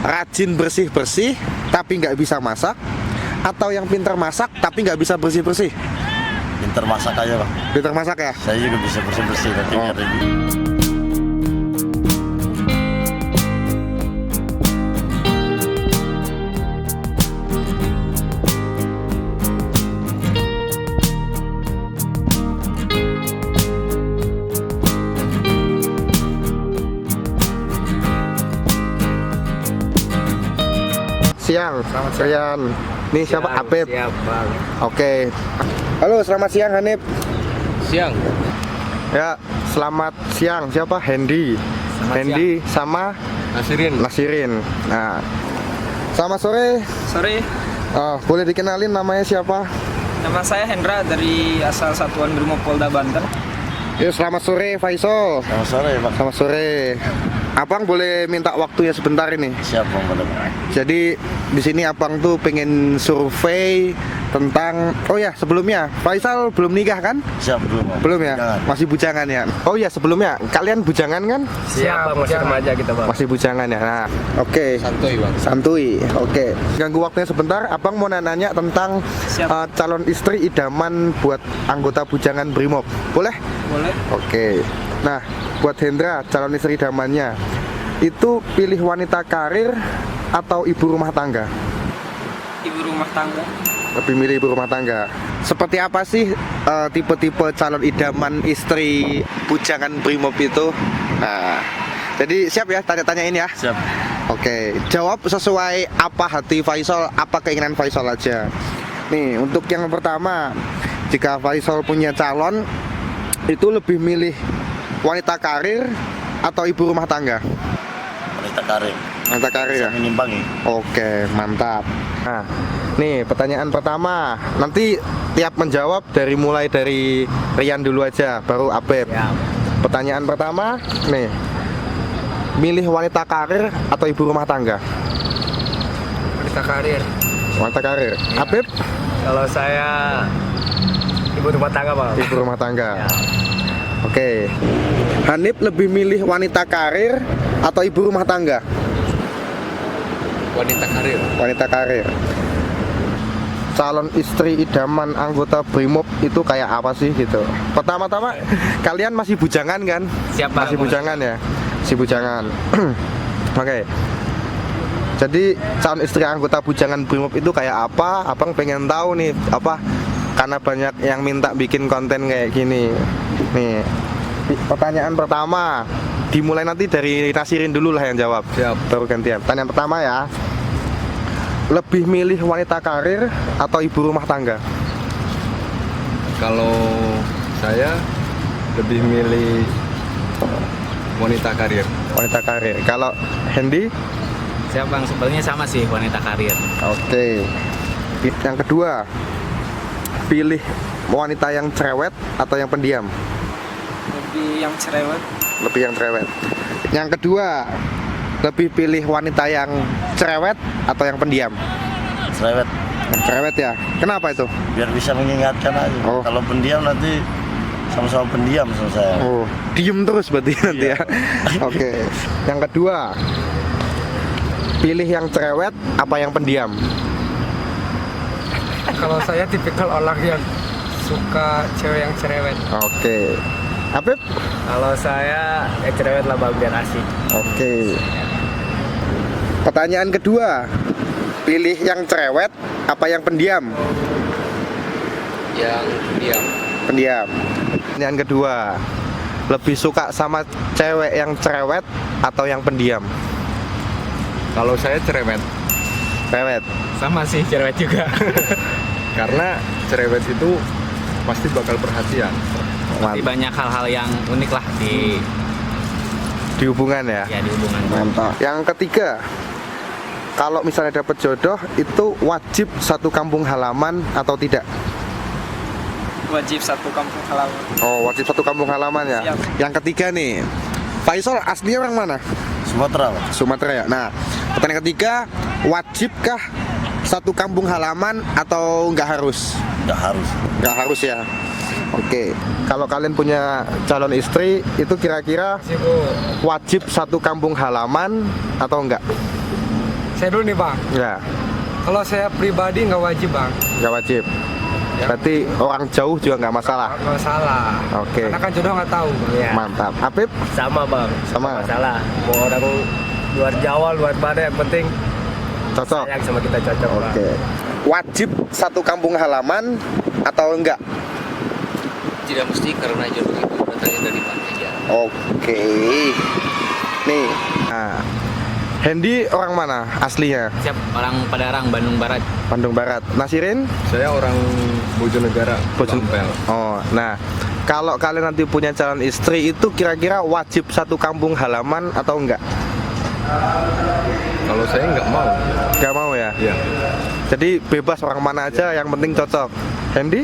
rajin bersih-bersih tapi nggak bisa masak, atau yang pintar masak tapi nggak bisa bersih-bersih? Pinter masak aja Bang. Pintar masak ya? Saya juga bisa bersih-bersih nanti biar lebih. Siang, Rian. Ini siapa? Apep. Siap, Bang. Oke. Halo, selamat siang Hanif. Siang. Ya, selamat siang. Siapa? Hendy. Selamat Hendy sama Nasirin. Nasirin. Nah, selamat sore. Sore, Boleh dikenalin namanya siapa? nama saya Hendra dari asal Satuan Brimob Polda Banten. Ya, selamat sore Faisal. Selamat sore Bang. Selamat sore. Abang boleh minta waktunya sebentar ini. Siap Bang, boleh Bang. Jadi di sini abang tuh pengen survei tentang, oh ya sebelumnya Faisal belum nikah kan? Siap belum Bang? Belum ya? Jangan. Masih bujangan ya? Oh ya sebelumnya kalian bujangan kan? Siap, Bang. Masih remaja kita, Bang. Masih bujangan ya? Nah, oke. Santuy, Bang. Santuy, oke. Ganggu waktunya sebentar, abang mau nanya tentang Siap. calon istri idaman buat anggota bujangan Brimob. Boleh? Boleh? Oke. Nah, buat Hendra, calon istri idamannya itu pilih wanita karir atau ibu rumah tangga? Ibu rumah tangga. Lebih milih ibu rumah tangga. Seperti apa sih tipe-tipe calon idaman istri bujangan Brimob itu? Nah, jadi siap ya tanya-tanya ini ya? Siap. Oke, jawab sesuai apa hati Faisal, apa keinginan Faisal aja. Nih, untuk yang pertama, jika Faisal punya calon, itu lebih milih wanita karir atau ibu rumah tangga? Wanita karir. Wanita karir ya? Bisa mengimbangi. Oke, mantap. Nah, nih pertanyaan pertama. Nanti tiap menjawab mulai dari Rian dulu aja, baru Apep. Siap. Pertanyaan pertama, nih. Milih wanita karir atau ibu rumah tangga? Wanita karir. Wanita karir. Apep? Kalau saya ibu rumah tangga, Bang. Ibu rumah tangga. Ya. Oke. Hanif lebih milih wanita karir atau ibu rumah tangga? Wanita karir. Wanita karir. Calon istri idaman anggota Brimob itu kayak apa sih gitu? Pertama-tama kalian masih bujangan kan? Siap, Bang. Masih bujangan ya? Masih bujangan. Oke. Jadi calon istri anggota bujangan Brimob itu kayak apa? Abang pengen tahu nih, apa? Karena banyak yang minta bikin konten kayak gini. Nih, pertanyaan pertama dimulai nanti dari Nasirin dulu lah yang jawab. Siap. Baru gantian. Pertanyaan pertama ya. Lebih milih wanita karir atau ibu rumah tangga? Kalau saya lebih milih wanita karir. Wanita karir. Kalau Hendy? Siap, Bang. Sebenarnya sama sih wanita karir. Oke. Yang kedua, pilih wanita yang cerewet atau yang pendiam? Lebih yang cerewet. Lebih yang cerewet. Yang kedua, lebih pilih wanita yang cerewet atau yang pendiam? Cerewet. Yang cerewet ya. Kenapa itu? Biar bisa mengingatkan aja. Oh. Kalau pendiam nanti sama-sama pendiam sama saya. Oh, diem terus berarti nanti ya. Oke. Yang kedua, pilih yang cerewet apa yang pendiam? Kalau saya tipikal orang yang suka cewek yang cerewet. Oke. Apep? Kalau saya ya cerewet lah, Bang, biar asik. Oke. Pertanyaan kedua, pilih yang cerewet apa yang pendiam? Yang diam. Pendiam. Pertanyaan kedua, lebih suka sama cewek yang cerewet atau yang pendiam? Kalau saya cerewet. Cerewet. Sama sih cerewet juga. Karena cerewet itu pasti bakal perhatian. Pasti banyak hal-hal yang unik lah Di hubungan ya? di hubungan. Mantap. Yang ketiga, kalau misalnya dapat jodoh itu wajib satu kampung halaman atau tidak? Wajib satu kampung halaman. Oh, wajib satu kampung halaman ya. Siap. Yang ketiga nih, Faisal aslinya orang mana? Sumatera Bang. Sumatera ya. Nah, pertanyaan ketiga, wajibkah satu kampung halaman atau nggak harus? Nggak harus. Nggak harus ya. Oke. Kalau kalian punya calon istri, itu kira-kira wajib satu kampung halaman atau enggak? Saya dulu nih bang. Ya, Kalau saya pribadi nggak wajib bang. nggak wajib. Berarti orang jauh juga nggak masalah. Nggak salah. Oke. Karena kan jodoh nggak tahu. Bang. Iya. Mantap. Apip Sama bang. sama. Masalah. Mau orang luar Jawa, luar mana, yang penting Cocok. sayang sama kita cocok. Bang. Oke. Wajib satu kampung halaman atau enggak? Tidak mesti karena jodoh itu datangnya dari mana aja. Oke. Nih. Nah. Hendy orang mana aslinya? Siap orang Padarang, Bandung Barat. Bandung Barat. Nasirin? Saya orang Bojonegara, Bojon- Lampel. Oh, nah. Kalau kalian nanti punya calon istri itu kira-kira wajib satu kampung halaman atau enggak? Kalau saya nggak mau. Enggak mau ya? Ya. Jadi bebas orang mana aja yang penting cocok. Hendy?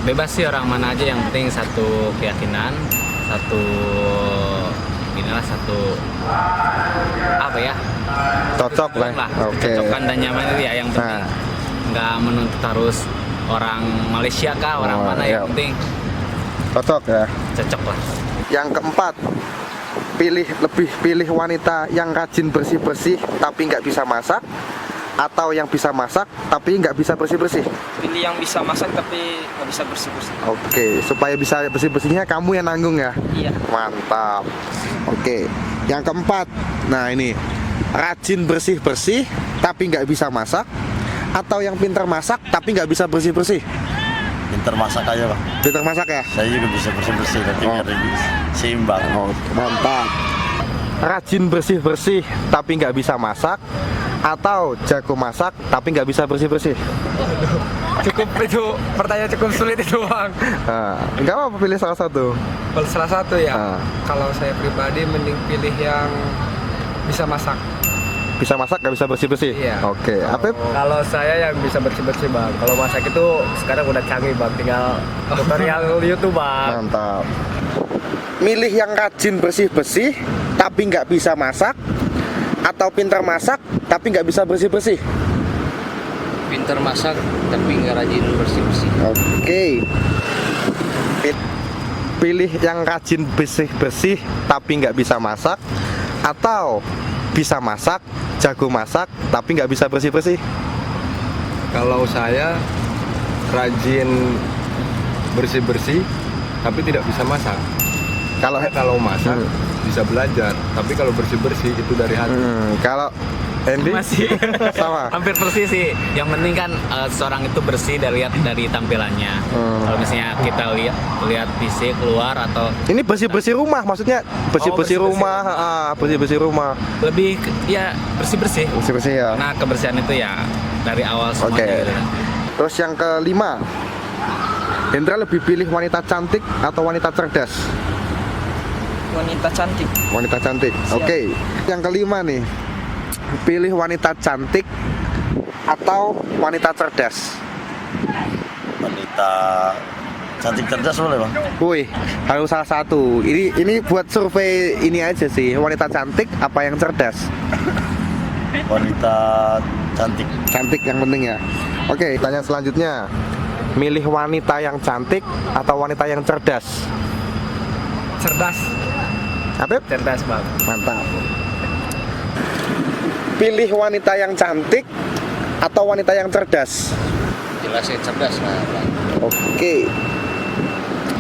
Bebas sih orang mana aja, yang penting satu keyakinan, satu apa ya? Cocok lah. Oke. Kecocokan dan nyaman itu ya yang penting. Nah. Nggak menuntut harus orang Malaysia kah, orang Oh, mana, iya. yang penting Cocok ya. cocok lah. Yang keempat, pilih wanita yang rajin bersih-bersih tapi nggak bisa masak, atau yang bisa masak tapi nggak bisa bersih-bersih. Pilih yang bisa masak tapi nggak bisa bersih-bersih. Oke, supaya bisa bersih-bersihnya kamu yang nanggung ya. Iya. Mantap. Oke, yang keempat, nah ini rajin bersih-bersih tapi nggak bisa masak, atau yang pintar masak tapi nggak bisa bersih-bersih. Pinter masak aja bang. Pintar masak ya. Saya juga bisa bersih-bersih nanti Oh. biar lebih seimbang. Oh, mantap. Rajin bersih-bersih tapi nggak bisa masak, atau jago masak tapi nggak bisa bersih-bersih. Cukup itu pertanyaan cukup sulit itu bang. Nah, nggak apa-apa, pilih salah satu. Kalau salah satu ya. Ah. Kalau saya pribadi mending pilih yang bisa masak. Bisa masak nggak bisa bersih-bersih. Iya. Oke, Apip. Kalau saya yang bisa bersih-bersih bang. Kalau masak itu sekarang udah canggih bang. Tinggal tutorial YouTube bang. Mantap. Milih yang rajin bersih-bersih tapi nggak bisa masak, atau pintar masak tapi nggak bisa bersih-bersih. Pintar masak tapi nggak rajin bersih-bersih. Oke. Pilih yang rajin bersih-bersih tapi nggak bisa masak, atau bisa masak, jago masak tapi nggak bisa bersih-bersih. Kalau saya rajin bersih-bersih tapi tidak bisa masak. Kalau masak bisa belajar, tapi kalau bersih-bersih itu dari hati. Kalau Andy Masih sama. hampir persis sih. Yang penting kan seorang itu bersih dari tampilannya. Kalau misalnya kita lihat fisik keluar atau Ini bersih-bersih rumah, maksudnya bersih-bersih rumah, bersih-bersih rumah. lebih ya bersih-bersih. Bersih-bersih ya. Nah, kebersihan itu ya dari awal semuanya. Oke. Gitu kan. Terus yang kelima, Hendra lebih pilih wanita cantik atau wanita cerdas? Wanita cantik. Wanita cantik. Oke. Yang kelima nih, pilih wanita cantik atau wanita cerdas? Wanita cantik cerdas boleh bang. Wih, harus salah satu. Ini buat survei ini aja sih. Wanita cantik apa yang cerdas? Wanita cantik. Cantik yang penting ya. Oke, tanya selanjutnya. Milih wanita yang cantik atau wanita yang cerdas? Cerdas. Apip? Cerdas bang. Mantap. Pilih wanita yang cantik atau wanita yang cerdas? Jelasnya cerdas lah, Bang. Oke.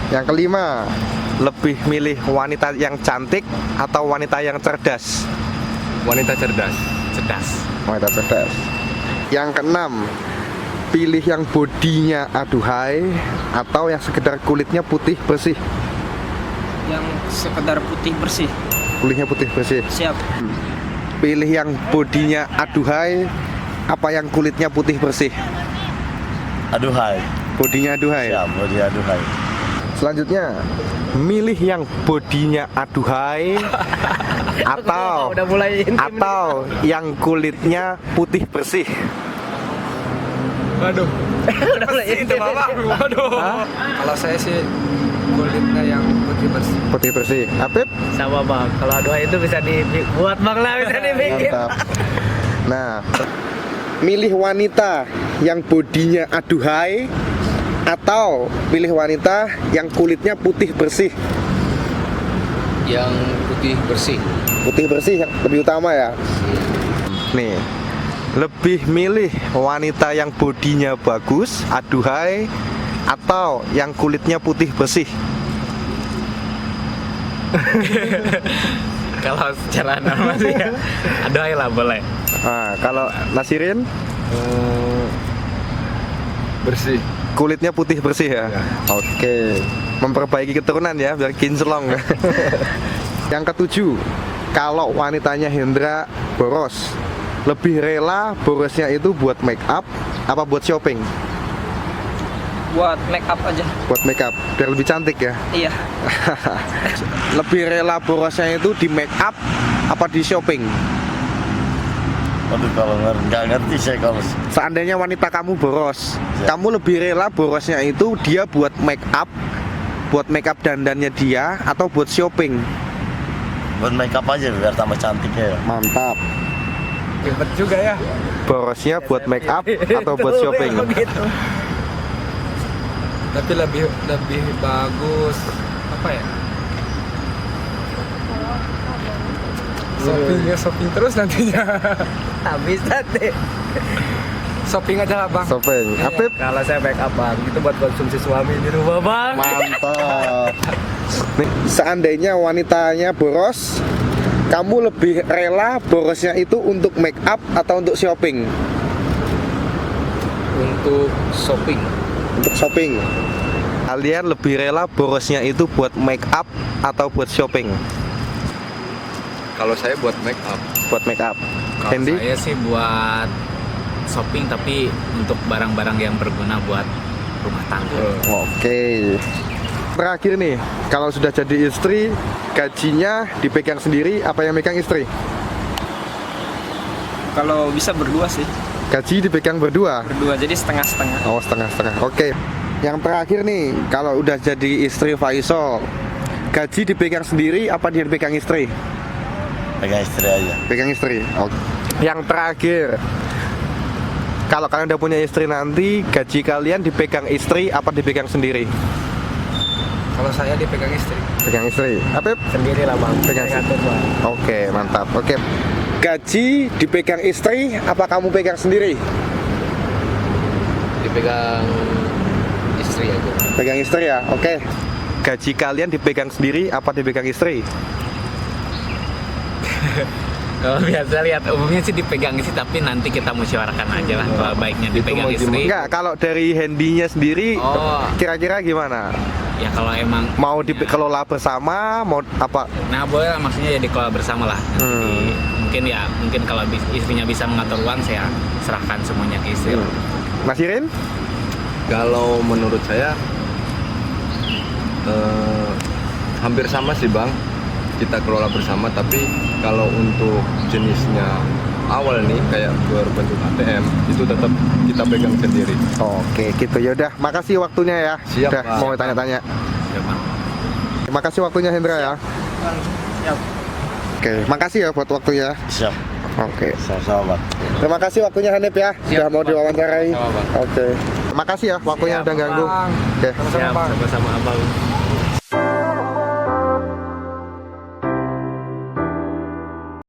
Yang kelima, lebih milih wanita yang cantik atau wanita yang cerdas? Wanita cerdas. Cerdas. Wanita cerdas. Yang keenam, pilih yang bodinya aduhai atau yang sekedar kulitnya putih bersih? Yang sekedar putih bersih. Kulitnya putih bersih. Siap. Pilih yang bodinya aduhai apa yang kulitnya putih bersih? Aduhai. Bodinya aduhai. Siap, bodi aduhai. Selanjutnya, milih yang bodinya aduhai atau Udah mulai intim nih. atau yang kulitnya putih bersih. Waduh. Udah mulai Itu intim. bapak. Waduh. Kalau saya sih kulitnya yang putih bersih. Putih bersih. Apip? Sama bang. Kalau aduhai itu bisa dibuat bang lah, bisa dibikin. Mantap. Nah, milih wanita yang bodinya aduhai atau pilih wanita yang kulitnya putih bersih. Yang putih bersih. Putih bersih yang lebih utama ya. Nih, Lebih milih wanita yang bodinya bagus, aduhai, atau yang kulitnya putih bersih? Kalau secara normal sih ya, aduhai lah boleh. Nah, kalau Nasirin, Bersih. kulitnya putih bersih ya? Ya. Oke, memperbaiki keturunan ya, biar kinclong. Yang ketujuh, kalau wanitanya Hendra boros, lebih rela borosnya itu buat make up apa buat shopping? Buat make up aja. Buat make up, biar lebih cantik ya. Iya. Lebih rela borosnya itu di make up apa di shopping? Waduh, kalau nggak ngerti saya kalau Seandainya wanita kamu boros, Ya. kamu lebih rela borosnya itu dia buat make up dandannya dia atau buat shopping? buat make up aja biar tambah cantik ya. Mantap. Ribet juga ya. Borosnya buat make up atau buat shopping? Begitu. Tapi lebih bagus apa ya? Shopping terus nantinya. Habis deh. Shopping aja lah bang. Shopping. Apip? Kalau saya make up bang, itu buat konsumsi suami di rumah bang. Mantap. Nih, seandainya wanitanya boros, kamu lebih rela borosnya itu untuk make up atau untuk shopping? Untuk shopping. Untuk shopping. Kalian lebih rela borosnya itu buat make up atau buat shopping? Kalau saya buat make up. Buat make up. Kalau Hendy? saya sih buat shopping tapi untuk barang-barang yang berguna buat rumah tangga. Oke. Terakhir nih, kalau sudah jadi istri, gajinya dipegang sendiri apa yang megang istri? Kalau bisa berdua sih. Gaji dipegang berdua. Berdua jadi setengah-setengah. Oh, setengah-setengah. Oke. Yang terakhir nih, kalau udah jadi istri Faisal, gaji dipegang sendiri apa dia dipegang istri? Pegang istri aja. Pegang istri. Oke. Yang terakhir, kalau kalian udah punya istri nanti, gaji kalian dipegang istri apa dipegang sendiri? Kalau saya dipegang istri. Pegang istri. Apip? Sendiri lah bang. Pegang Saya ngatur bang. Oke, mantap. Oke. Gaji dipegang istri apa kamu pegang sendiri? Dipegang istri aja. Pegang istri ya. Oke. Gaji kalian dipegang sendiri apa dipegang istri? Kalau biasa lihat umumnya sih dipegang istri tapi nanti kita musyawarahkan aja lah kalau baiknya dipegang istri. Enggak, kalau dari Hendy-nya sendiri Oh. kira-kira gimana? Ya kalau emang Mau dikelola bersama, mau apa? nah boleh lah, maksudnya jadi kelola bersama lah. Nanti mungkin kalau istrinya bisa mengatur uang saya serahkan semuanya ke istri. Nasirin? Kalau menurut saya hampir sama sih bang, kita kelola bersama. Tapi kalau untuk jenisnya awal nih kayak berbentuk ATM itu tetap kita pegang sendiri. Oke, gitu ya udah. Makasih waktunya ya. Siap, Udah Pak. mau tanya-tanya. Ya, Bang. Terima kasih waktunya Hendra ya. Siap. Oke, makasih ya buat waktunya. Siap. Oke. Sama-sama, Bang. Terima kasih waktunya Hanif ya. Sudah mau diwawancarai. Sama, Bang. Oke. Makasih ya waktunya udah ganggu. Bang. Oke. Sama-sama bang. Sama-sama abang.